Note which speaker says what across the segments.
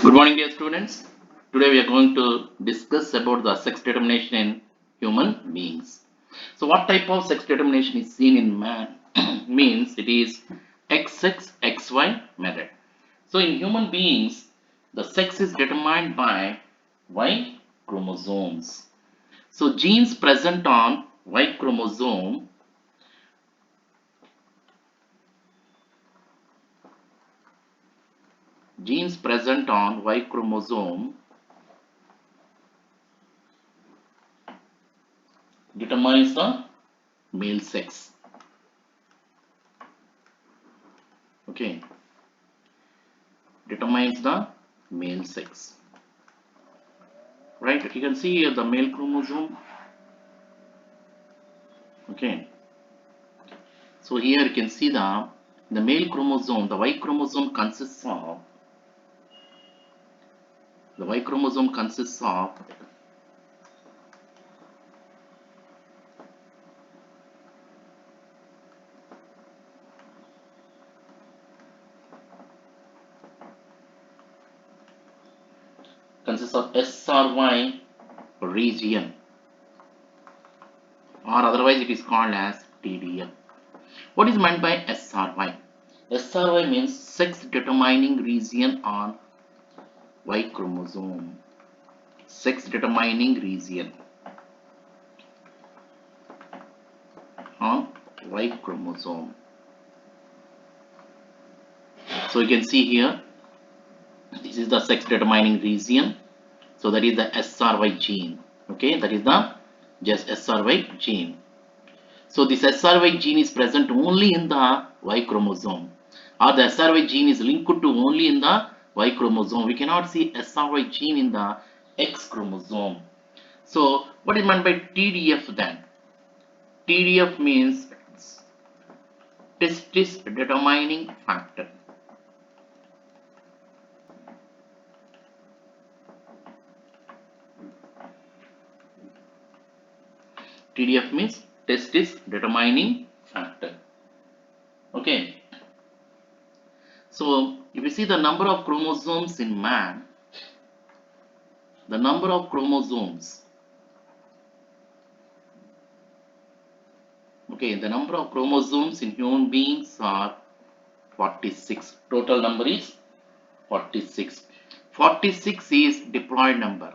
Speaker 1: Good morning, dear students. Today we are going to discuss about the sex determination in human beings. So, what type of sex determination is seen in man? Means it is XX XY method. So, in human beings, the sex is determined by Y chromosomes. So, genes present on Y chromosome genes present on Y chromosome determines the male sex. Okay, determines the male sex. Right, you can see here the male chromosome. Okay, so here you can see the male chromosome. The Y chromosome consists of SRY region, or otherwise it is called as TDF. What is meant by SRY? SRY means sex determining region on Y chromosome. Sex determining region on Y chromosome. So you can see here, this is the sex determining region. So that is the SRY gene. Okay, that is the just SRY gene. So this SRY gene is present only in the Y chromosome, or the SRY gene is linked to only in the Y chromosome. We cannot see SRY gene in the X chromosome. So what is meant by TDF then? TDF means testis determining factor. TDF means testis determining factor. Okay. So if you see the number of chromosomes in man, the number of chromosomes, okay, the number of chromosomes in human beings are 46. Total number is 46. 46 is diploid number.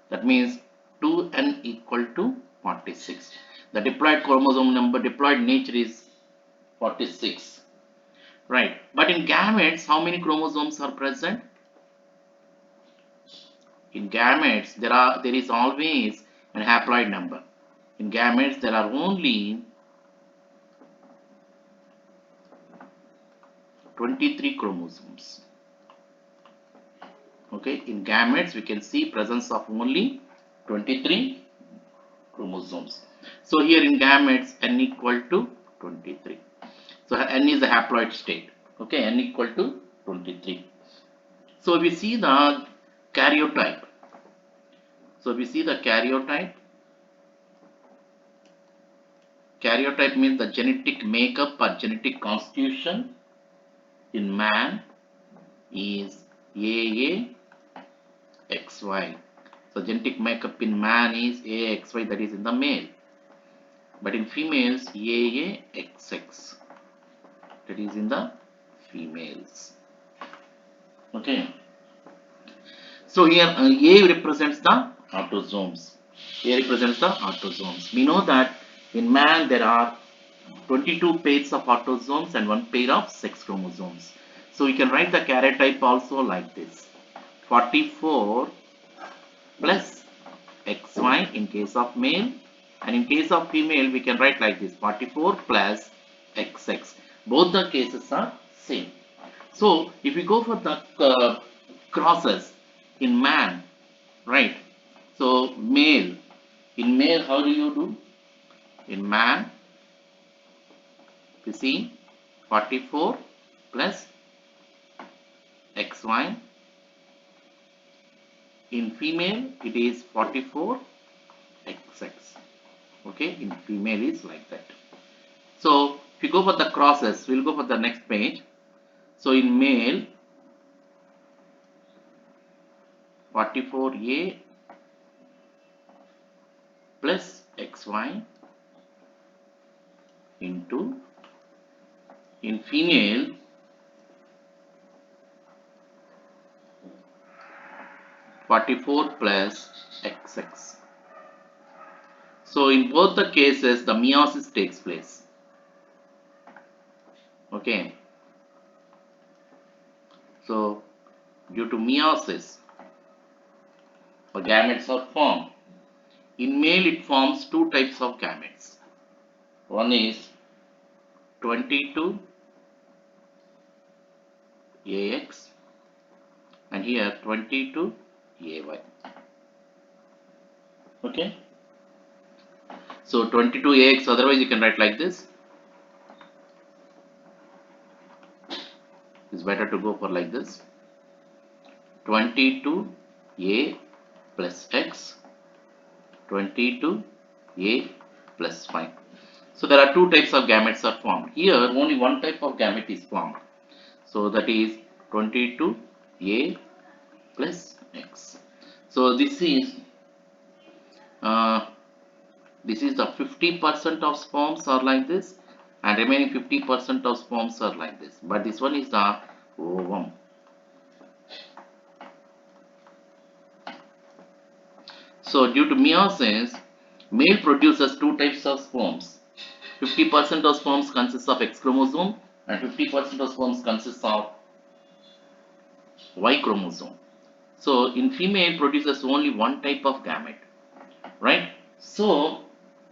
Speaker 1: That means 2n equal to 46. The diploid chromosome number, diploid nature is 46. Right. But in gametes, how many chromosomes are present? In gametes, there is always an haploid number. In gametes, there are only 23 chromosomes. Okay, in gametes, we can see presence of only 23 chromosomes. So here in gametes, n equal to 23. So n is the haploid state. Okay, n equal to 23. So we see the karyotype. So we see the karyotype. Karyotype means the genetic makeup or genetic constitution in man is AAXY. So genetic makeup in man is AAXY, that is in the male. But in females, AAXX, that is in the females. Okay. So here A represents the autosomes. A represents the autosomes. We know that in man there are 22 pairs of autosomes and one pair of sex chromosomes. So we can write the karyotype also like this: 44 plus XY in case of male, and in case of female we can write like this: 44 plus XX. Both the cases are same. So if we go for the crosses in man, right? So male, in male how do you do? In man, you see 44 plus XY. In female it is 44 XX. Okay, in female is like that. So if you go for the crosses, we'll go for the next page. So in male, 44A plus XY into, in female, 44 plus XX. So in both the cases the meiosis takes place. Okay, so due to meiosis gametes are formed. In male it forms two types of gametes. One is 22AX and here 22AY. Okay, so 22AX, otherwise you can write like this. It's better to go for like this: 22A plus X, 22A plus Y. So there are two types of gametes are formed. Here only one type of gamete is formed. So that is 22A plus X. So this is the 50% of sperms are like this, and remaining 50% of sperms are like this. But this one is the ovum. So due to meiosis, male produces two types of sperms. 50% of sperms consists of X chromosome and 50% of sperms consists of Y chromosome. So in female produces only one type of gamete, right? So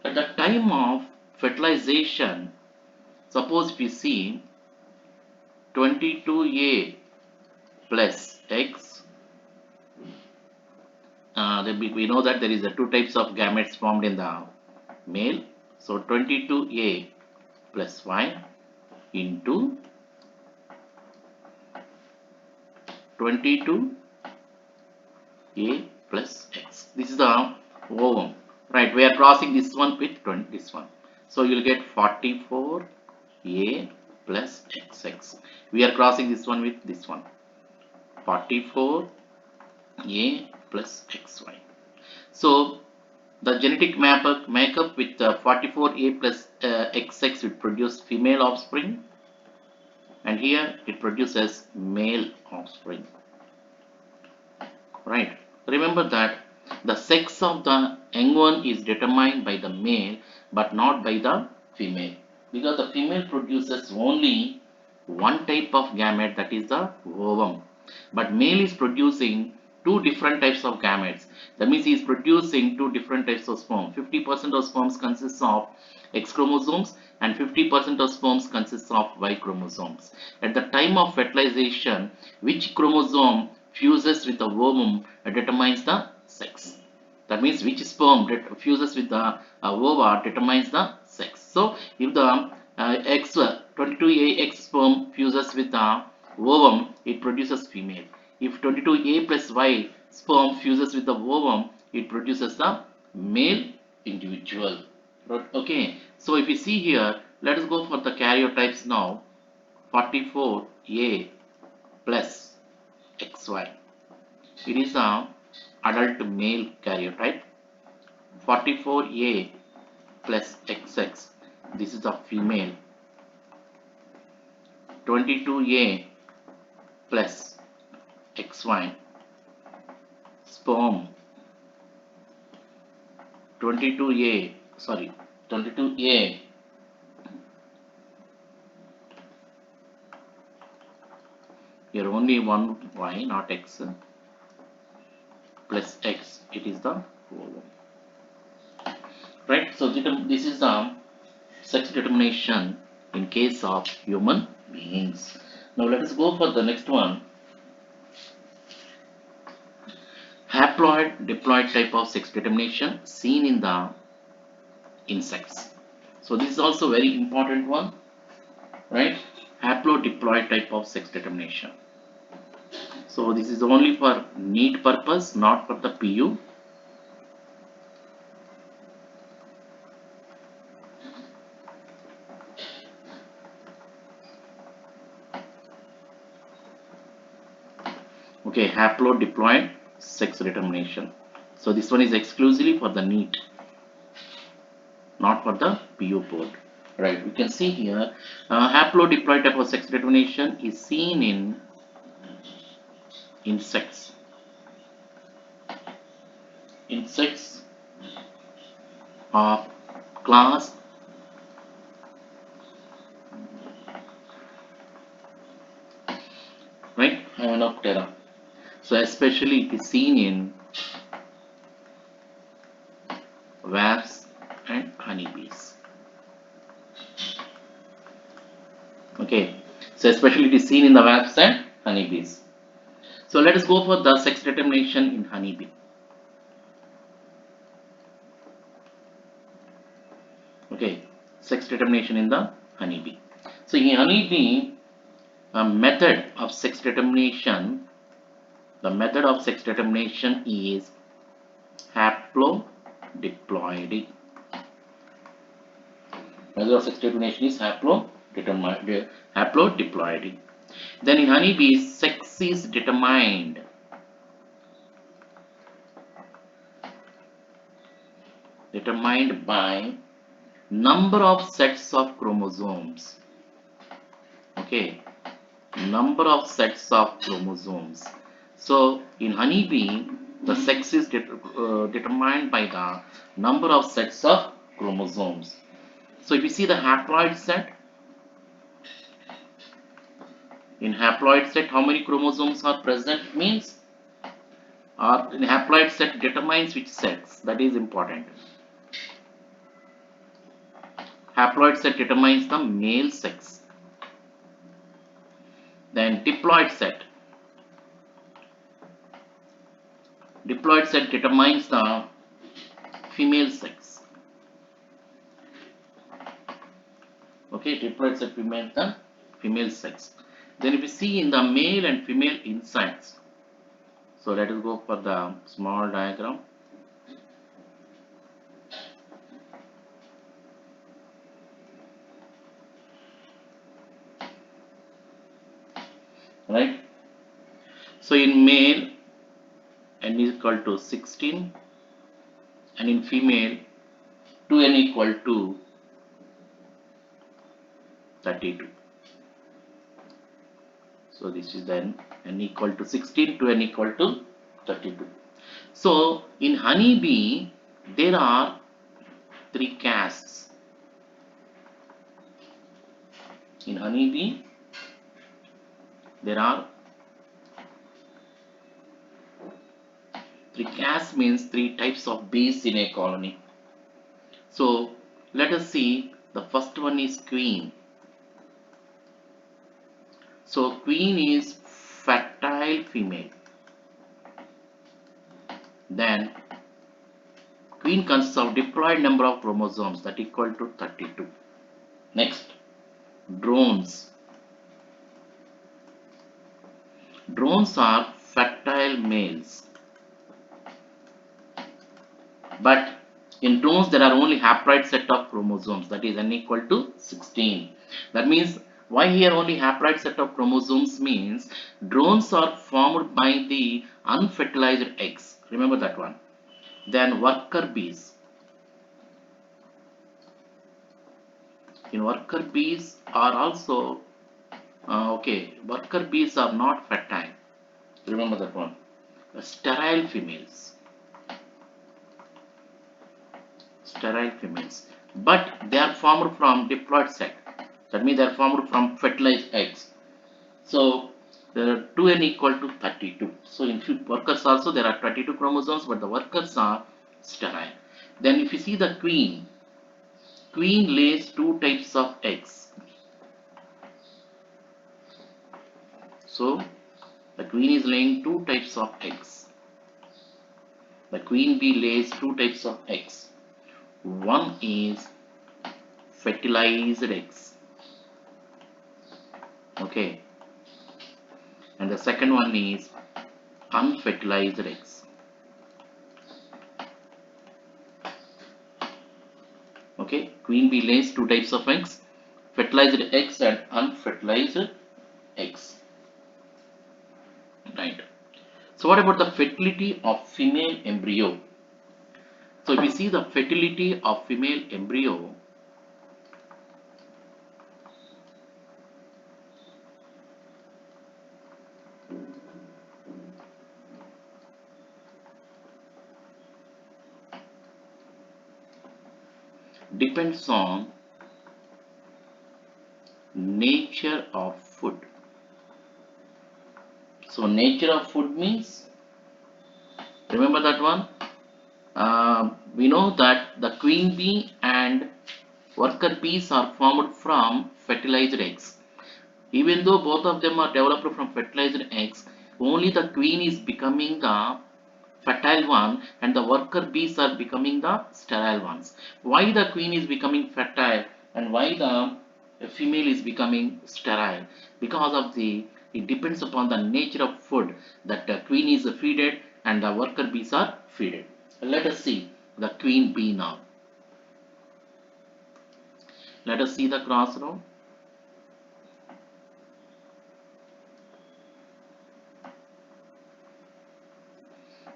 Speaker 1: at the time of fertilization, suppose we see 22A plus X, we know that there is two types of gametes formed in the male. So 22A plus Y into 22A plus X. This is the ovum, right? We are crossing this one with this one. So you will get 44A plus XX. We are crossing this one with this one. 44A plus XY. So the genetic makeup with 44A plus XX will produce female offspring, and here it produces male offspring, right? Remember that the sex of the young one is determined by the male but not by the female, because the female produces only one type of gamete, that is the ovum, but male is producing two different types of gametes. That means he is producing two different types of sperm. 50% of sperms consists of X chromosomes and 50% of sperms consists of Y chromosomes. At the time of fertilization, which chromosome fuses with the ovum determines the sex. That means which sperm fuses with the ova determines the sex. So if the X 22A X sperm fuses with the ovum, it produces female. If 22A plus Y sperm fuses with the ovum, it produces the male individual. Okay, so if you see here, let us go for the karyotypes now. 44A plus XY. It is a adult male karyotype. 44A plus XX. This is a female. 22A plus XY. Sperm. 22A. 22A here only one Y, not X, plus X, it is the ovum, right? So this is the sex determination in case of human beings. Now let us go for the next one. Haploid diploid type of sex determination seen in the insects. So this is also very important one, right? Haplodiploid type of sex determination. So this is only for NEET purpose, not for the PU. Okay, haplodiploid sex determination. So this one is exclusively for the NEET, not for the PO board. Right, we can see here haplodiploid type of sex determination is seen in insects. Insects of class right Hymenoptera. So especially it is seen in wasps and honeybees. Okay, so especially it is seen in the wasps and honeybees. So let us go for the sex determination in honeybee. Okay, sex determination in the honeybee. So in honeybee, a method of sex determination, the method of sex determination is haplodiploidy. Method of sex determination is haplodiploidy. Then in honeybees, sex is determined by number of sets of chromosomes. Okay, number of sets of chromosomes. So in honeybee, the sex is determined by the number of sets of chromosomes. So if you see the haploid set, in haploid set how many chromosomes are present means, or in haploid set determines which sex, that is important. Haploid set determines the male sex. Then diploid set determines the female sex. Okay, diploid set determines the female sex. Then if you see in the male and female insects, so let us go for the small diagram. Right, so in male n is equal to 16 and in female 2n equal to 32. So this is then n equal to 16 to n equal to 32. So in honeybee there are 3 castes. In honeybee there are 3 castes, means 3 types of bees in a colony. So let us see, the first one is queen. So queen is fertile female. Then queen consists of diploid number of chromosomes that equal to 32. Next, drones. Drones are fertile males. But in drones there are only haploid set of chromosomes, that is n equal to 16. That means, why here only haploid set of chromosomes means, drones are formed by the unfertilized eggs. Remember that one. Then worker bees. In worker bees are also worker bees are not fertile. Remember that one. Sterile females. Sterile females, but they are formed from diploid set. That means they are formed from fertilized eggs. So the 2n equal to 32. So in workers also there are 32 chromosomes, but the workers are sterile. Then if you see the queen lays 2 types of eggs. So the queen is laying 2 types of eggs. The queen bee lays 2 types of eggs. One is fertilized eggs. Okay. And the second one is unfertilized eggs. Okay, queen bee lays 2 types of eggs, fertilized eggs and unfertilized eggs. Right. So what about the fertility of female embryo? So if we see the fertility of female embryo, depends on nature of food. So nature of food means, remember that one? We know that the queen bee and worker bees are formed from fertilized eggs. Even though both of them are developed from fertilized eggs, only the queen is becoming the fertile one and the worker bees are becoming the sterile ones. Why the queen is becoming fertile and why the female is becoming sterile? Because of the, it depends upon the nature of food that the queen is feeded and the worker bees are feeded. Let us see the queen bee now. Let us see the crossroad.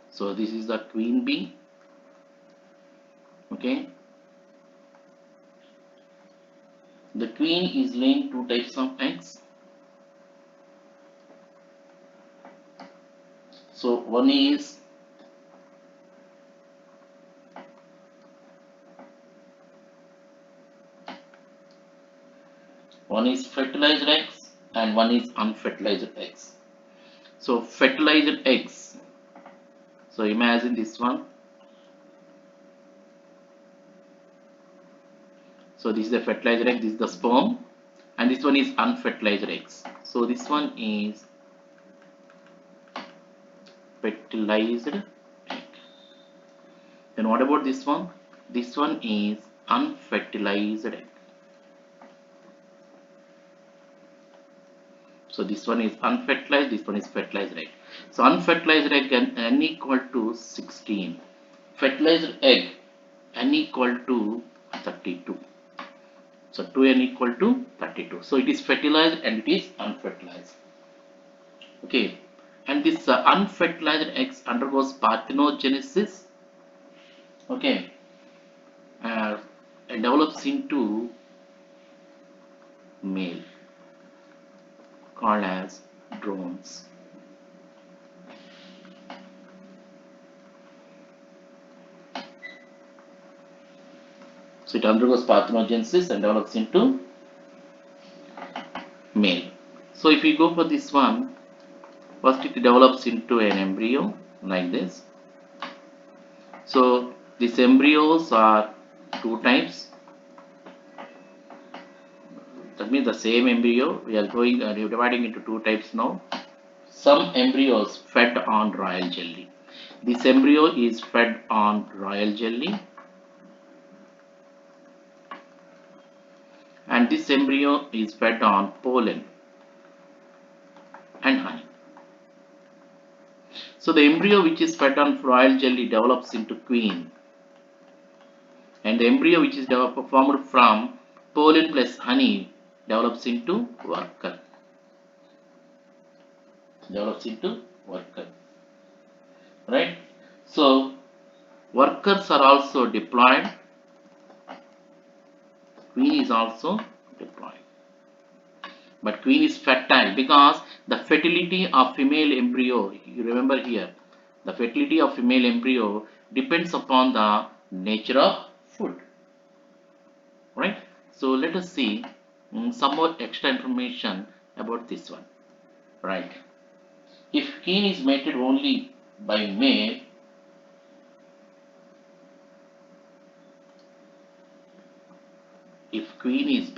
Speaker 1: So this is the queen bee. Okay. The queen is laying two types of eggs. So one is fertilized eggs and one is unfertilized eggs. So fertilized eggs. So imagine this one. So this is the fertilized egg, this is the sperm, and this one is unfertilized eggs. So this one is fertilized egg. Then what about this one? This one is unfertilized egg. So this one is unfertilized, this one is fertilized egg. So unfertilized egg n equal to 16. Fertilized egg n equal to 32. So 2n equal to 32. So it is fertilized and it is unfertilized. Okay. And this unfertilized eggs undergoes parthenogenesis. Okay. And develops into male called as drones. So it undergoes parthenogenesis and develops into male. So if we go for this one, first it develops into an embryo like this. So these embryos are two types. That means the same embryo we are going dividing into two types now. Some embryos fed on royal jelly. This embryo is fed on royal jelly, and this embryo is fed on pollen and honey. So the embryo which is fed on royal jelly develops into queen, and the embryo which is formed from pollen plus honey develops into worker. Right? So workers are also diploid. Queen is also diploid. But queen is fertile because the fertility of female embryo, you remember here, the fertility of female embryo depends upon the nature of food. Right? So let us see some more extra information about this one. Right? If queen is mated only by male, if queen is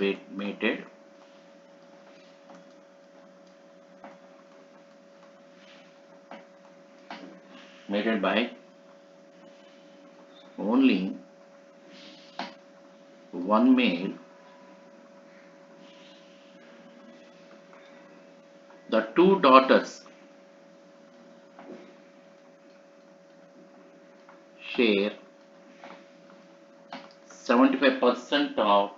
Speaker 1: mated by only one male, the two daughters share 75% of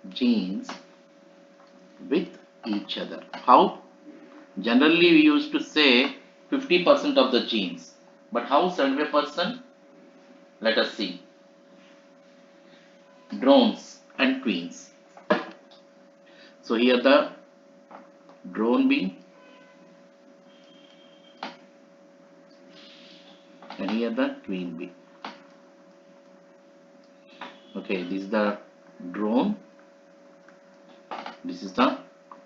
Speaker 1: genes with each other. How? Generally we used to say 50% of the genes, but how 75%? Let us see. Drones and queens. So here the drone bee and here the queen bee. Okay, this is the drone, this is the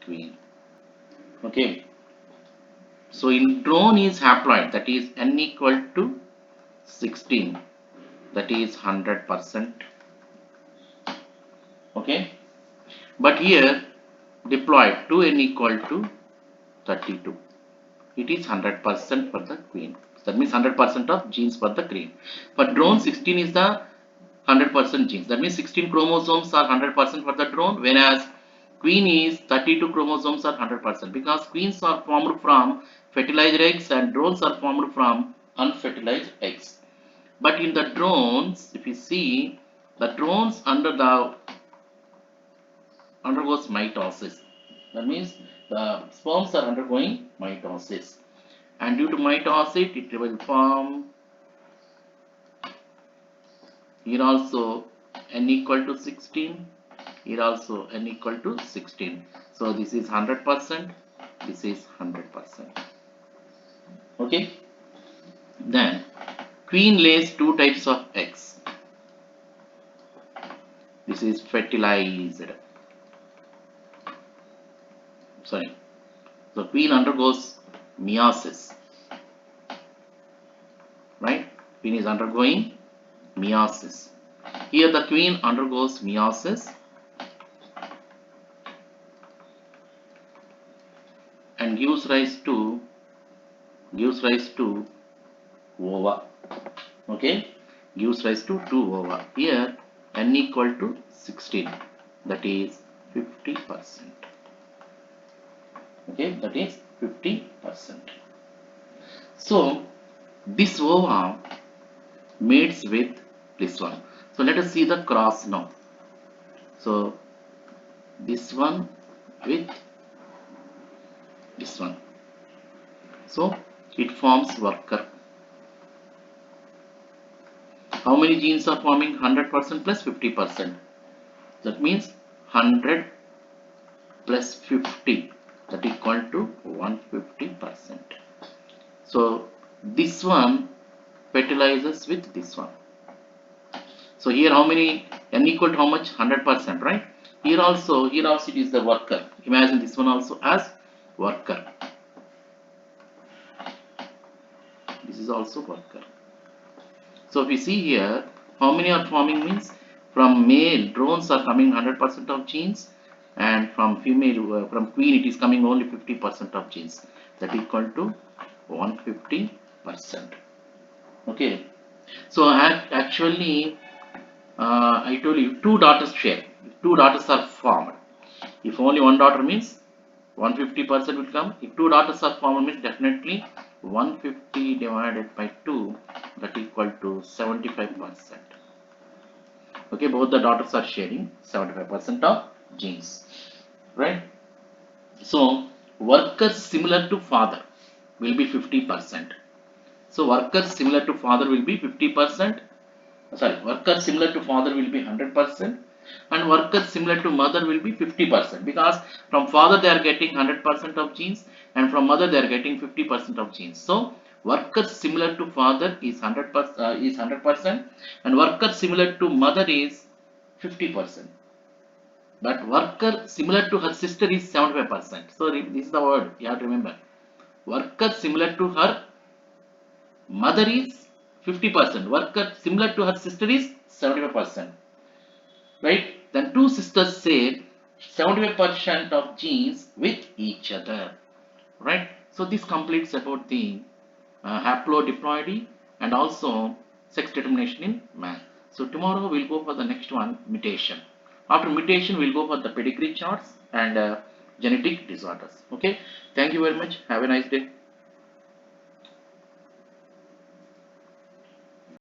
Speaker 1: queen. Okay, so in drone is haploid, that is n equal to 16, that is 100%. Okay, but here diploid 2n equal to 32, it is 100% for the queen. That means 100% of genes for the queen. For drone 16 is the 100% genes. That means 16 chromosomes are 100% for the drone, whereas queen is 32 chromosomes are 100%, because queens are formed from fertilized eggs and drones are formed from unfertilized eggs. But in the drones, if you see, the drones undergoes mitosis. That means the sperms are undergoing mitosis, and due to mitosis it will form here also n equal to 16, here also n equal to 16. So this is 100%, this is 100%. Okay, then queen lays two types of eggs. This is fertilized, sorry, the queen undergoes meiosis, right? Queen is undergoing meiosis. Here the queen undergoes meiosis and gives rise to ova. Okay, gives rise to two ova. Here n equal to 16, that is 50%. Okay, that is 50%. So this ova mates with this one. So let us see the cross now. So this one with this one. So it forms worker. How many genes are forming? 100% plus 50%. That means 100 plus 50, that equal to 150%. So this one fertilizes with this one. So here how many, n equal to how much? 100%, right? Here also it is the worker. Imagine this one also as worker. This is also worker. So if you see here, how many are forming means, from male drones are coming 100% of genes, and from female, from queen it is coming only 50% of genes, that equal to 150%. Okay, so actually I told you two daughters share, two daughters are formed. If only one daughter means 150% will come. If two daughters are formed means definitely 150 divided by 2, that equal to 75%. Okay, both the daughters are sharing 75% of genes, right? So workers similar to father will be 50%. So workers similar to father will be 50%. Sorry, workers similar to father will be 100%, and workers similar to mother will be 50%, because from father they are getting 100% of genes and from mother they are getting 50% of genes. So workers similar to father is 100%, and workers similar to mother is 50%, but worker similar to her sister is 75%. So this is the word you have to remember. Worker similar to her mother is 50%, worker similar to her sister is 75%, right? Then two sisters share 75% of genes with each other, right? So this completes about the haplodiploidy and also sex determination in man. So tomorrow we'll go for the next one, mutation. After mutation we'll go for the pedigree charts and genetic disorders. Okay, thank you very much, have a nice day.